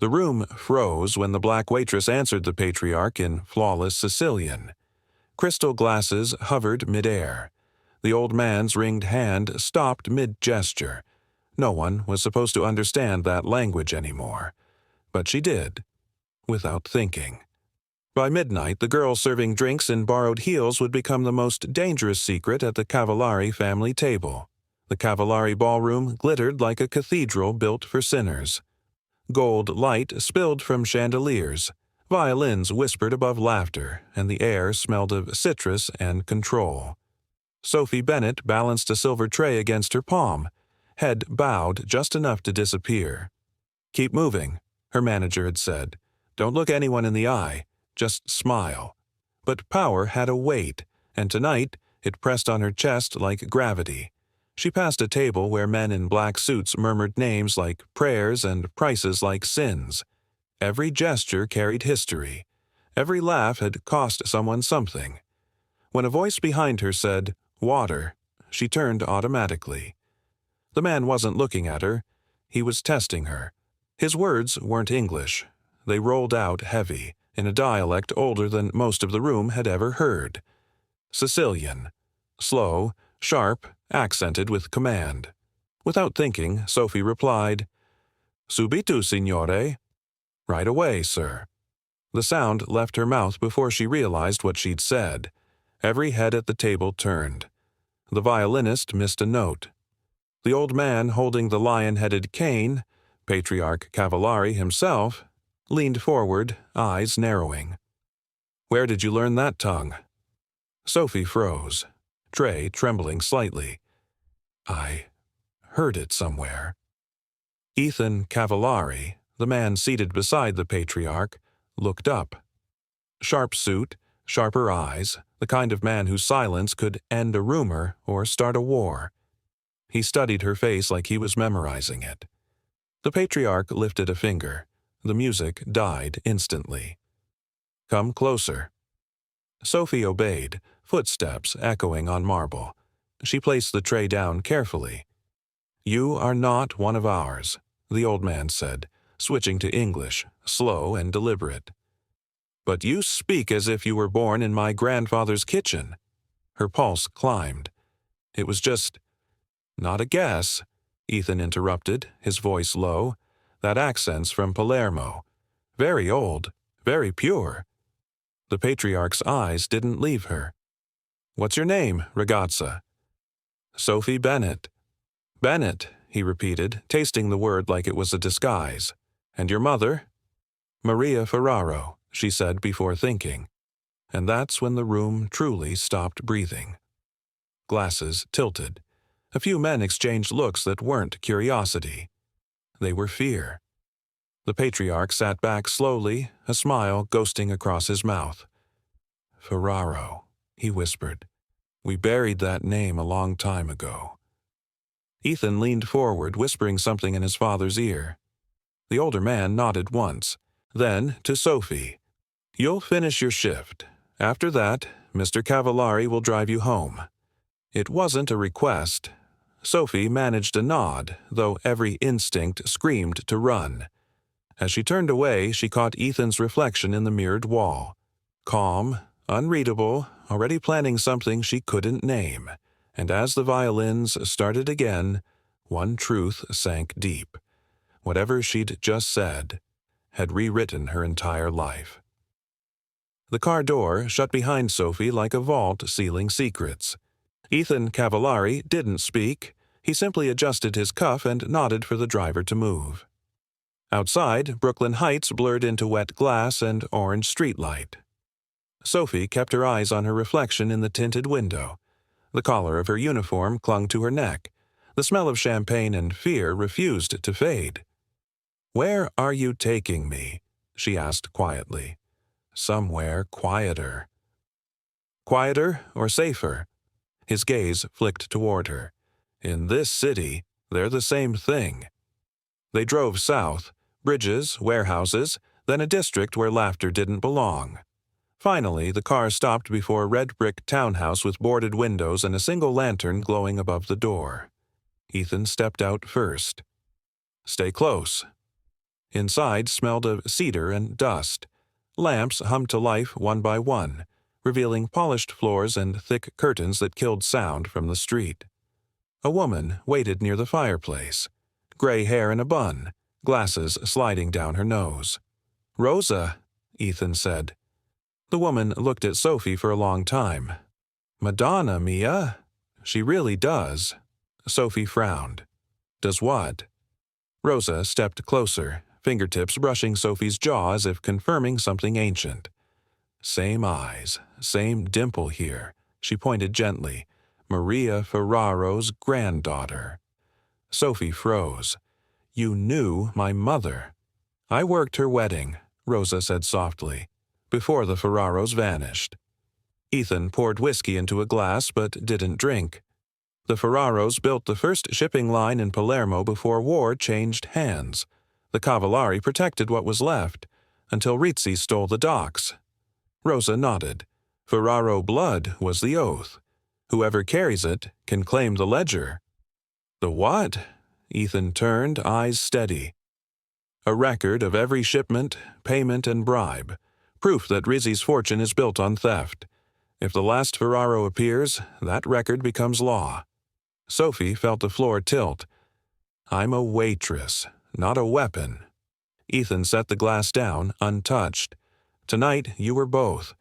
The room froze when the black waitress answered the patriarch in flawless Sicilian. Crystal glasses hovered midair. The old man's ringed hand stopped mid-gesture. No one was supposed to understand that language anymore. But she did, without thinking. By midnight, the girl serving drinks in borrowed heels would become the most dangerous secret at the Cavallari family table. The Cavallari ballroom glittered like a cathedral built for sinners. Gold light spilled from chandeliers. Violins whispered above laughter, and the air smelled of citrus and control. Sophie Bennett balanced a silver tray against her palm, head bowed just enough to disappear. "Keep moving," her manager had said. "Don't look anyone in the eye. Just smile." But power had a weight, and tonight it pressed on her chest like gravity. She passed a table where men in black suits murmured names like prayers and prices like sins. Every gesture carried history. Every laugh had cost someone something. When a voice behind her said, "Water," she turned automatically. The man wasn't looking at her. He was testing her. His words weren't English. They rolled out heavy, in a dialect older than most of the room had ever heard. Sicilian. Slow, sharp, accented with command. Without thinking, Sophie replied, "Subito, signore." "Right away, sir." The sound left her mouth before she realized what she'd said. Every head at the table turned. The violinist missed a note. The old man holding the lion-headed cane, Patriarch Cavallari himself, leaned forward, eyes narrowing. "Where did you learn that tongue?" Sophie froze, tray trembling slightly. "I heard it somewhere." Ethan Cavallari, the man seated beside the patriarch, looked up. Sharp suit, sharper eyes, the kind of man whose silence could end a rumor or start a war. He studied her face like he was memorizing it. The patriarch lifted a finger. The music died instantly. "Come closer." Sophie obeyed, footsteps echoing on marble. She placed the tray down carefully. "You are not one of ours," the old man said, switching to English, slow and deliberate. "But you speak as if you were born in my grandfather's kitchen." Her pulse climbed. "It was just—" "Not a guess," Ethan interrupted, his voice low. "That accent's from Palermo. Very old, very pure." The patriarch's eyes didn't leave her. "What's your name, ragazza?" "Sophie Bennett." "Bennett," he repeated, tasting the word like it was a disguise. "And your mother?" "Maria Ferraro," she said before thinking. And that's when the room truly stopped breathing. Glasses tilted. A few men exchanged looks that weren't curiosity. They were fear. The patriarch sat back slowly, a smile ghosting across his mouth. "Ferraro," he whispered. "We buried that name a long time ago." Ethan leaned forward, whispering something in his father's ear. The older man nodded once. Then, to Sophie, "You'll finish your shift. After that, Mr. Cavallari will drive you home." It wasn't a request. Sophie managed a nod, though every instinct screamed to run. As she turned away, she caught Ethan's reflection in the mirrored wall. Calm, unreadable, already planning something she couldn't name. And as the violins started again, one truth sank deep. Whatever she'd just said had rewritten her entire life. The car door shut behind Sophie like a vault sealing secrets. Ethan Cavallari didn't speak. He simply adjusted his cuff and nodded for the driver to move. Outside, Brooklyn Heights blurred into wet glass and orange streetlight. Sophie kept her eyes on her reflection in the tinted window. The collar of her uniform clung to her neck. The smell of champagne and fear refused to fade. "Where are you taking me?" she asked quietly. "Somewhere quieter." "Quieter or safer?" His gaze flicked toward her. "In this city, they're the same thing." They drove south, bridges, warehouses, then a district where laughter didn't belong. Finally, the car stopped before a red brick townhouse with boarded windows and a single lantern glowing above the door. Ethan stepped out first. "Stay close." Inside smelled of cedar and dust. Lamps hummed to life one by one, revealing polished floors and thick curtains that killed sound from the street. A woman waited near the fireplace, gray hair in a bun, glasses sliding down her nose. "Rosa," Ethan said. The woman looked at Sophie for a long time. "Madonna mia, she really does." Sophie frowned. "Does what?" Rosa stepped closer, fingertips brushing Sophie's jaw as if confirming something ancient. "Same eyes, same dimple here," she pointed gently. "Maria Ferraro's granddaughter." Sophie froze. "You knew my mother." "I worked her wedding," Rosa said softly, "before the Ferraros vanished." Ethan poured whiskey into a glass but didn't drink. The Ferraros built the first shipping line in Palermo before war changed hands. The Cavallari protected what was left, until Rizzi stole the docks. Rosa nodded. Ferraro blood was the oath. Whoever carries it can claim the ledger. "The what?" Ethan turned, eyes steady. "A record of every shipment, payment, and bribe. Proof that Rizzi's fortune is built on theft. If the last Ferraro appears, that record becomes law." Sophie felt the floor tilt. "I'm a waitress, not a weapon." Ethan set the glass down, untouched. "Tonight you were both."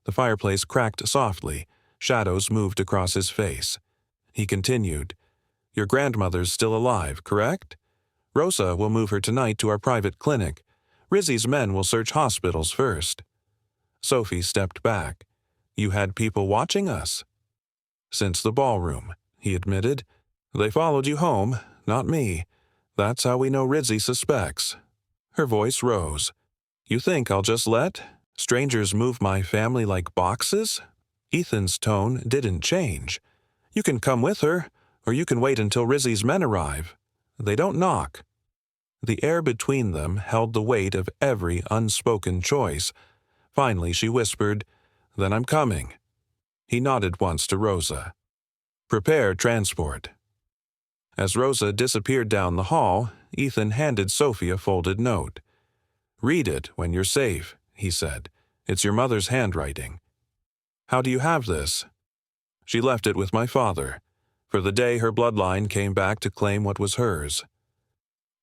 The fireplace cracked softly. Shadows moved across his face. He continued, "Your grandmother's still alive, correct? Rosa will move her tonight to our private clinic. Rizzi's men will search hospitals first." Sophie stepped back. "You had people watching us?" "Since the ballroom," he admitted. "They followed you home, not me. That's how we know Rizzi suspects." Her voice rose. "You think I'll just let strangers move my family like boxes?" Ethan's tone didn't change. "You can come with her, or you can wait until Rizzi's men arrive. They don't knock." The air between them held the weight of every unspoken choice. Finally she whispered, "Then I'm coming." He nodded once to Rosa. "Prepare transport." As Rosa disappeared down the hall, Ethan handed Sophie a folded note. "Read it when you're safe," he said. "It's your mother's handwriting." "How do you have this?" "She left it with my father, for the day her bloodline came back to claim what was hers."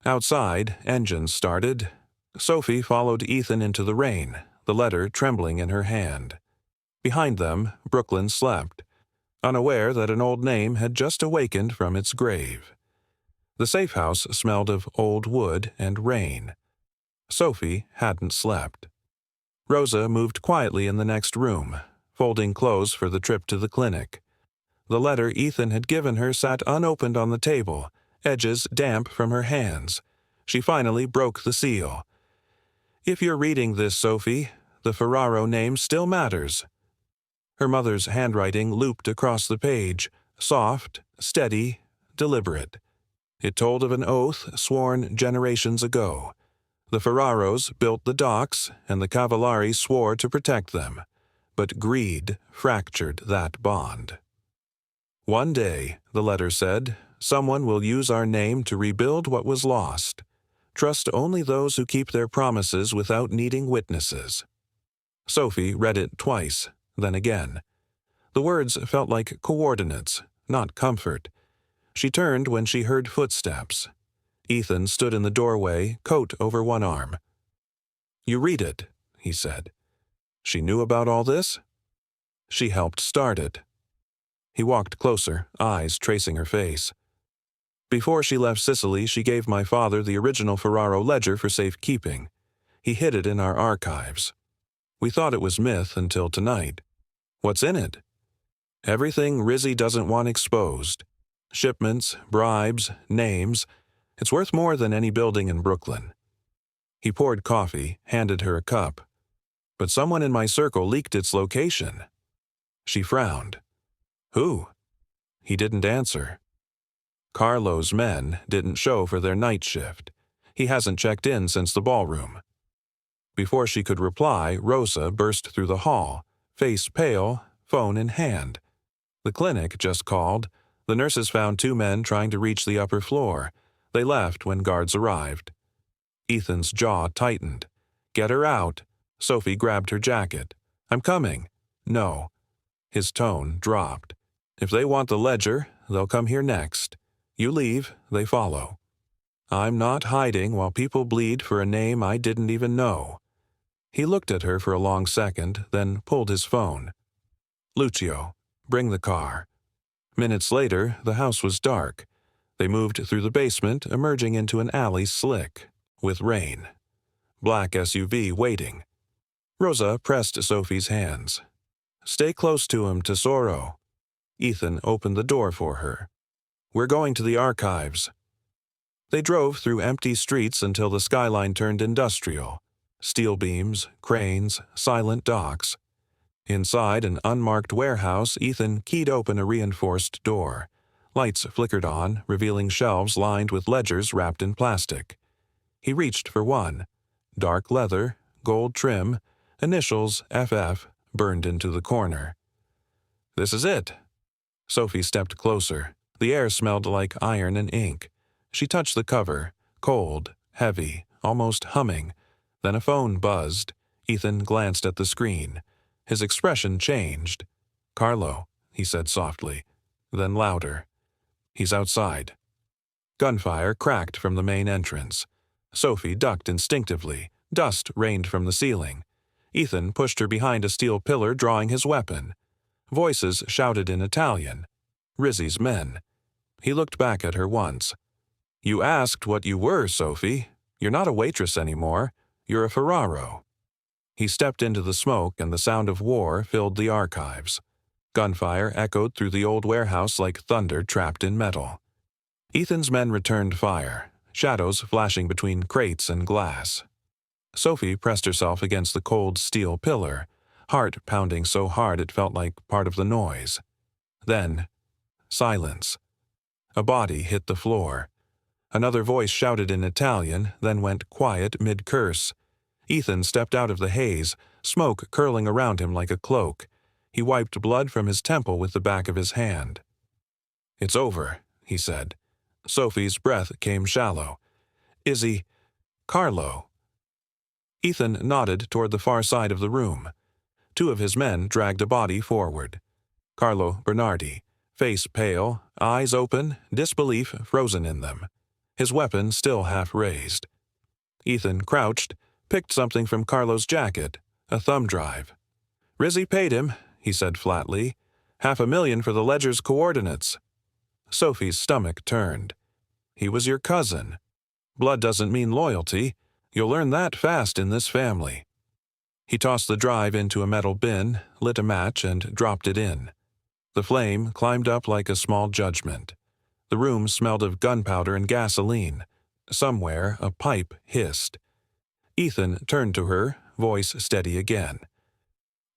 Outside, engines started. Sophie followed Ethan into the rain, the letter trembling in her hand. Behind them, Brooklyn slept, unaware that an old name had just awakened from its grave. The safe house smelled of old wood and rain. Sophie hadn't slept. Rosa moved quietly in the next room, folding clothes for the trip to the clinic. The letter Ethan had given her sat unopened on the table, edges damp from her hands. She finally broke the seal. "If you're reading this, Sophie, the Ferraro name still matters." Her mother's handwriting looped across the page, soft, steady, deliberate. It told of an oath sworn generations ago. The Ferraros built the docks, and the Cavallari swore to protect them. But greed fractured that bond. "One day," the letter said, "someone will use our name to rebuild what was lost. Trust only those who keep their promises without needing witnesses." Sophie read it twice, then again. The words felt like coordinates, not comfort. She turned when she heard footsteps. Ethan stood in the doorway, coat over one arm. "You read it," he said. "She knew about all this?" "She helped start it." He walked closer, eyes tracing her face. "Before she left Sicily, she gave my father the original Ferraro ledger for safekeeping. He hid it in our archives. We thought it was myth until tonight. What's in it? Everything Rizzi doesn't want exposed. Shipments, bribes, names. It's worth more than any building in Brooklyn." He poured coffee, handed her a cup. "But someone in my circle leaked its location." She frowned. "Who?" He didn't answer. "Carlo's men didn't show for their night shift. He hasn't checked in since the ballroom." Before she could reply, Rosa burst through the hall, face pale, phone in hand. "The clinic just called. The nurses found two men trying to reach the upper floor. They left when guards arrived." Ethan's jaw tightened. "Get her out." Sophie grabbed her jacket. "I'm coming." "No." His tone dropped. "If they want the ledger, they'll come here next. You leave, they follow. I'm not hiding while people bleed for a name I didn't even know." He looked at her for a long second, then pulled his phone. "Lucio, bring the car." Minutes later, the house was dark. They moved through the basement, emerging into an alley slick with rain. Black SUV waiting. Rosa pressed Sophie's hands. "Stay close to him, Tesoro." Ethan opened the door for her. "We're going to the archives." They drove through empty streets until the skyline turned industrial. Steel beams, cranes, silent docks. Inside an unmarked warehouse, Ethan keyed open a reinforced door. Lights flickered on, revealing shelves lined with ledgers wrapped in plastic. He reached for one. Dark leather, gold trim, initials FF burned into the corner. "This is it." Sophie stepped closer. The air smelled like iron and ink. She touched the cover, cold, heavy, almost humming. Then a phone buzzed. Ethan glanced at the screen. His expression changed. "Carlo," he said softly, then louder. "He's outside." Gunfire cracked from the main entrance. Sophie ducked instinctively. Dust rained from the ceiling. Ethan pushed her behind a steel pillar, drawing his weapon. Voices shouted in Italian. Rizzi's men. He looked back at her once. "You asked what you were, Sophie. You're not a waitress anymore. You're a Ferraro." He stepped into the smoke, and the sound of war filled the archives. Gunfire echoed through the old warehouse like thunder trapped in metal. Ethan's men returned fire, shadows flashing between crates and glass. Sophie pressed herself against the cold steel pillar, heart pounding so hard it felt like part of the noise. Then, silence. A body hit the floor. Another voice shouted in Italian, then went quiet mid-curse. Ethan stepped out of the haze, smoke curling around him like a cloak. He wiped blood from his temple with the back of his hand. "It's over," he said. Sophie's breath came shallow. "Is he Carlo?" Ethan nodded toward the far side of the room. Two of his men dragged a body forward. Carlo Bernardi, face pale, eyes open, disbelief frozen in them. His weapon still half raised. Ethan crouched, picked something from Carlo's jacket, a thumb drive. "Rizzi paid him," he said flatly. "$500,000 for the ledger's coordinates." Sophie's stomach turned. "He was your cousin. Blood doesn't mean loyalty. You'll learn that fast in this family." He tossed the drive into a metal bin, lit a match, and dropped it in. The flame climbed up like a small judgment. The room smelled of gunpowder and gasoline. Somewhere a pipe hissed. Ethan turned to her, voice steady again.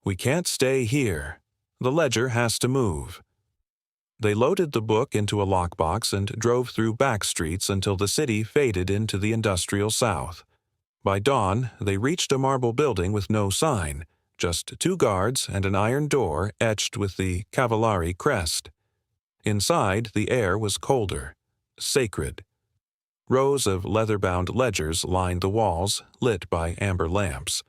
"We can't stay here. The ledger has to move." They loaded the book into a lockbox and drove through back streets until the city faded into the industrial south. By dawn, they reached a marble building with no sign, just 2 guards and an iron door etched with the Cavallari crest. Inside, the air was colder, sacred. Rows of leather-bound ledgers lined the walls, lit by amber lamps.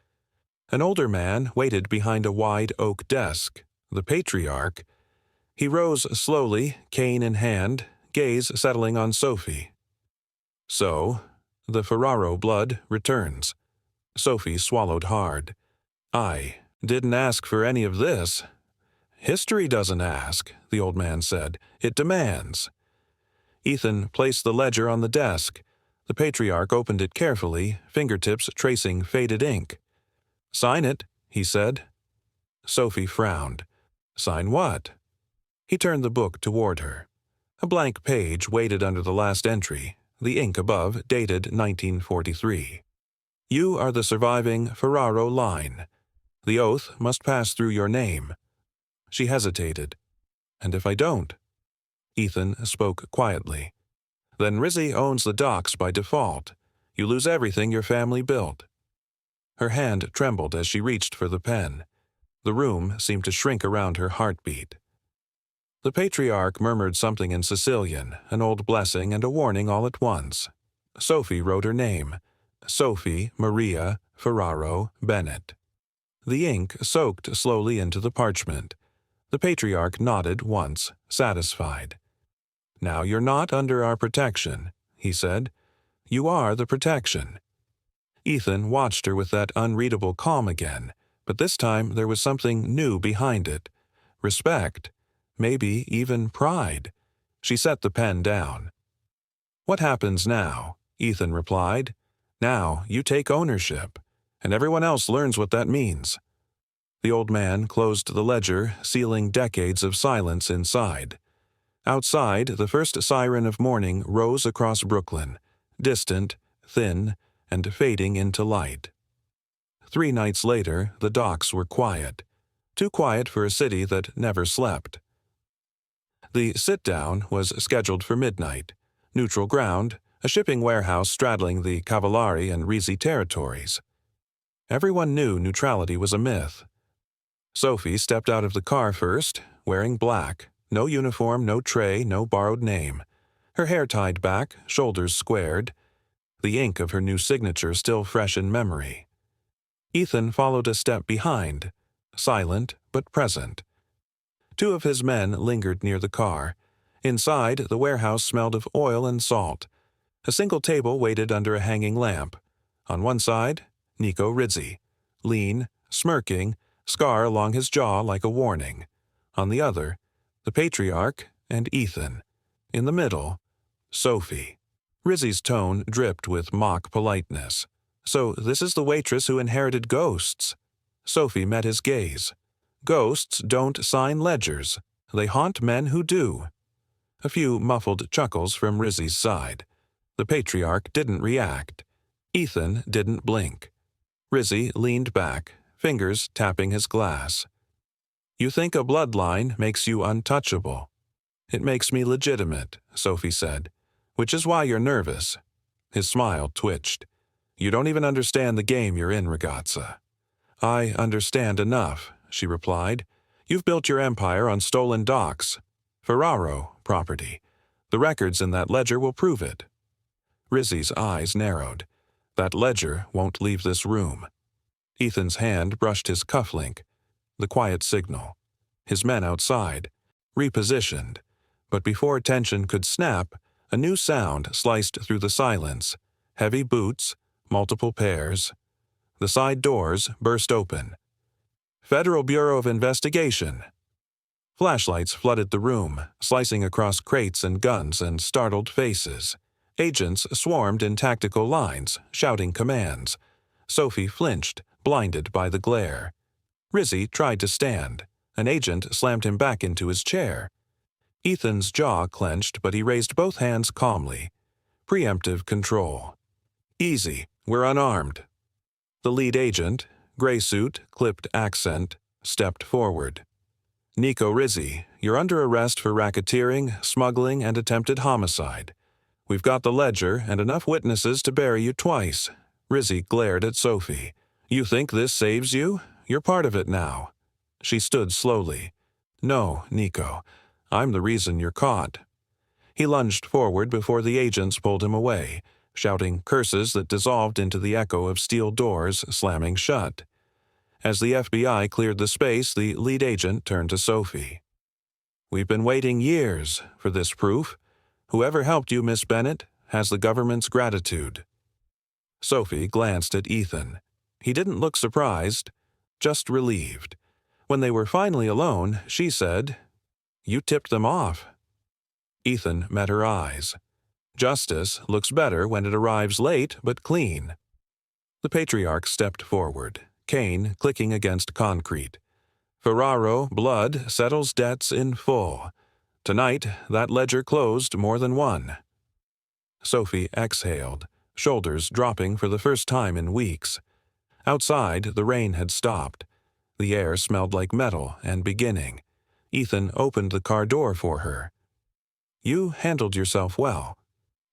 An older man waited behind a wide oak desk, the patriarch. He rose slowly, cane in hand, gaze settling on Sophie. "So, the Ferraro blood returns." Sophie swallowed hard. "I didn't ask for any of this." "History doesn't ask," the old man said. "It demands." Ethan placed the ledger on the desk. The patriarch opened it carefully, fingertips tracing faded ink. "Sign it," he said. Sophie frowned. "Sign what?" He turned the book toward her. A blank page waited under the last entry, the ink above dated 1943. "You are the surviving Ferraro line. The oath must pass through your name." She hesitated. "And if I don't?" Ethan spoke quietly. "Then Rizzi owns the docks by default. You lose everything your family built." Her hand trembled as she reached for the pen. The room seemed to shrink around her heartbeat. The patriarch murmured something in Sicilian, an old blessing and a warning all at once. Sophie wrote her name. Sophie Maria Ferraro Bennett. The ink soaked slowly into the parchment. The patriarch nodded once, satisfied. "Now you're not under our protection," he said. "You are the protection." Ethan watched her with that unreadable calm again, but this time there was something new behind it. Respect, maybe even pride. She set the pen down. "What happens now?" Ethan replied. "Now you take ownership, and everyone else learns what that means." The old man closed the ledger, sealing decades of silence inside. Outside, the first siren of morning rose across Brooklyn, distant, thin, and fading into light. 3 nights later, the docks were quiet. Too quiet for a city that never slept. The sit-down was scheduled for midnight. Neutral ground, a shipping warehouse straddling the Cavallari and Risi territories. Everyone knew neutrality was a myth. Sophie stepped out of the car first, wearing black. No uniform, no tray, no borrowed name. Her hair tied back, shoulders squared. The ink of her new signature still fresh in memory. Ethan followed a step behind, silent but present. 2 of his men lingered near the car. Inside, the warehouse smelled of oil and salt. A single table waited under a hanging lamp. On one side, Nico Rizzi, lean, smirking, scar along his jaw like a warning. On the other, the patriarch and Ethan. In the middle, Sophie. Rizzi's tone dripped with mock politeness. "So this is the waitress who inherited ghosts." Sophie met his gaze. "Ghosts don't sign ledgers. They haunt men who do." A few muffled chuckles from Rizzi's side. The patriarch didn't react. Ethan didn't blink. Rizzi leaned back, fingers tapping his glass. "You think a bloodline makes you untouchable." "It makes me legitimate," Sophie said, "which is why you're nervous." His smile twitched. "You don't even understand the game you're in, ragazza." "I understand enough," she replied. "You've built your empire on stolen docks. Ferraro property. The records in that ledger will prove it." Rizzi's eyes narrowed. "That ledger won't leave this room." Ethan's hand brushed his cufflink. The quiet signal. His men outside, repositioned. But before tension could snap, a new sound sliced through the silence. Heavy boots, multiple pairs. The side doors burst open. "Federal Bureau of Investigation." Flashlights flooded the room, slicing across crates and guns and startled faces. Agents swarmed in tactical lines, shouting commands. Sophie flinched, blinded by the glare. Rizzi tried to stand. An agent slammed him back into his chair. Ethan's jaw clenched, but he raised both hands calmly. Preemptive control. "Easy, we're unarmed." The lead agent, gray suit, clipped accent, stepped forward. "Nico Rizzi, you're under arrest for racketeering, smuggling, and attempted homicide. We've got the ledger and enough witnesses to bury you twice." Rizzi glared at Sophie. "You think this saves you? You're part of it now." She stood slowly. "No, Nico. I'm the reason you're caught." He lunged forward before the agents pulled him away, shouting curses that dissolved into the echo of steel doors slamming shut. As the FBI cleared the space, the lead agent turned to Sophie. "We've been waiting years for this proof. Whoever helped you, Miss Bennett, has the government's gratitude." Sophie glanced at Ethan. He didn't look surprised, just relieved. When they were finally alone, she said, "You tipped them off." Ethan met her eyes. "Justice looks better when it arrives late but clean." The patriarch stepped forward, cane clicking against concrete. "Ferraro blood settles debts in full. Tonight, that ledger closed more than one." Sophie exhaled, shoulders dropping for the first time in weeks. Outside, the rain had stopped. The air smelled like metal and beginning. Ethan opened the car door for her. "You handled yourself well."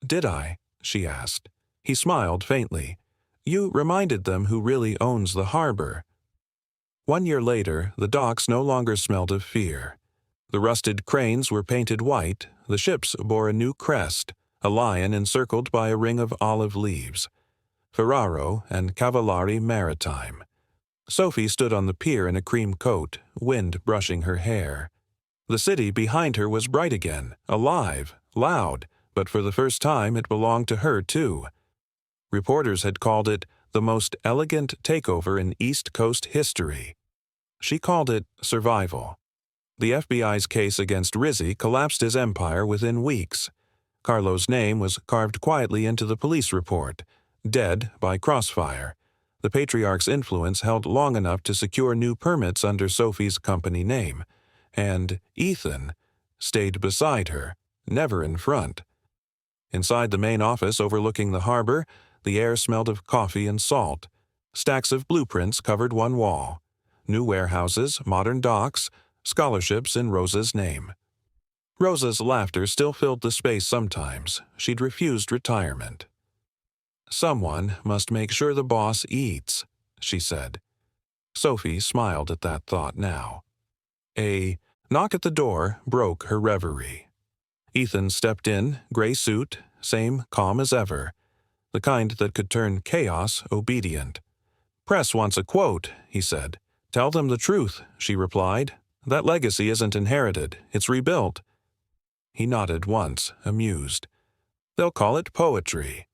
"Did I?" she asked. He smiled faintly. "You reminded them who really owns the harbor." 1 year later, the docks no longer smelled of fear. The rusted cranes were painted white, the ships bore a new crest, a lion encircled by a ring of olive leaves. Ferraro, and Cavallari Maritime. Sophie stood on the pier in a cream coat, wind brushing her hair. The city behind her was bright again, alive, loud, but for the first time it belonged to her too. Reporters had called it the most elegant takeover in East Coast history. She called it survival. The FBI's case against Rizzi collapsed his empire within weeks. Carlo's name was carved quietly into the police report, dead by crossfire. The patriarch's influence held long enough to secure new permits under Sophie's company name, and Ethan stayed beside her, never in front. Inside the main office overlooking the harbor, the air smelled of coffee and salt. Stacks of blueprints covered one wall. New warehouses, modern docks, scholarships in Rosa's name. Rosa's laughter still filled the space sometimes. She'd refused retirement. "Someone must make sure the boss eats," she said. Sophie smiled at that thought now. A knock at the door broke her reverie. Ethan stepped in, gray suit, same calm as ever, the kind that could turn chaos obedient. "Press wants a quote," he said. "Tell them the truth," she replied. "That legacy isn't inherited, it's rebuilt." He nodded once, amused. "They'll call it poetry."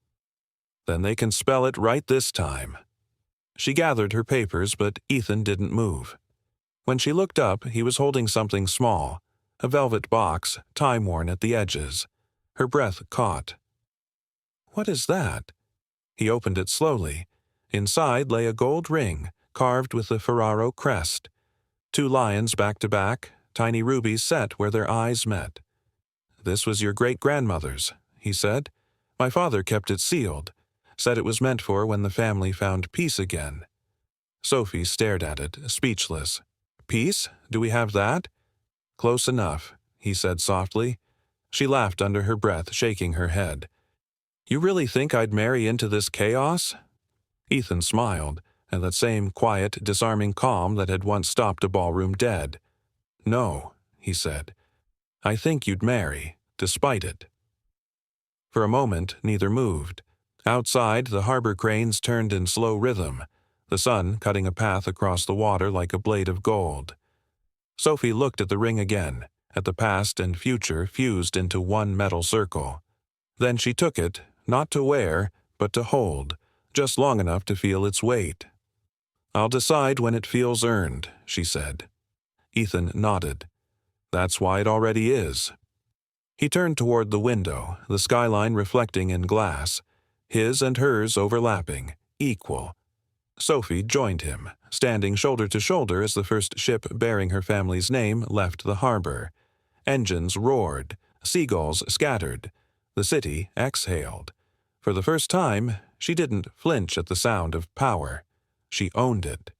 "Then they can spell it right this time." She gathered her papers, but Ethan didn't move. When she looked up, he was holding something small, a velvet box, time-worn at the edges. Her breath caught. "What is that?" He opened it slowly. Inside lay a gold ring, carved with the Ferraro crest. 2 lions back to back, tiny rubies set where their eyes met. "This was your great-grandmother's," he said. "My father kept it sealed, said it was meant for when the family found peace again." Sophie stared at it, speechless. "Peace? Do we have that?" "Close enough," he said softly. She laughed under her breath, shaking her head. "You really think I'd marry into this chaos?" Ethan smiled, and that same quiet, disarming calm that had once stopped a ballroom dead. "No," he said. "I think you'd marry, despite it." For a moment, neither moved. Outside, the harbor cranes turned in slow rhythm, the sun cutting a path across the water like a blade of gold. Sophie looked at the ring again, at the past and future fused into one metal circle. Then she took it, not to wear, but to hold, just long enough to feel its weight. "I'll decide when it feels earned," she said. Ethan nodded. "That's why it already is." He turned toward the window, the skyline reflecting in glass, his and hers overlapping, equal. Sophie joined him, standing shoulder to shoulder as the first ship bearing her family's name left the harbor. Engines roared, seagulls scattered. The city exhaled. For the first time, she didn't flinch at the sound of power. She owned it.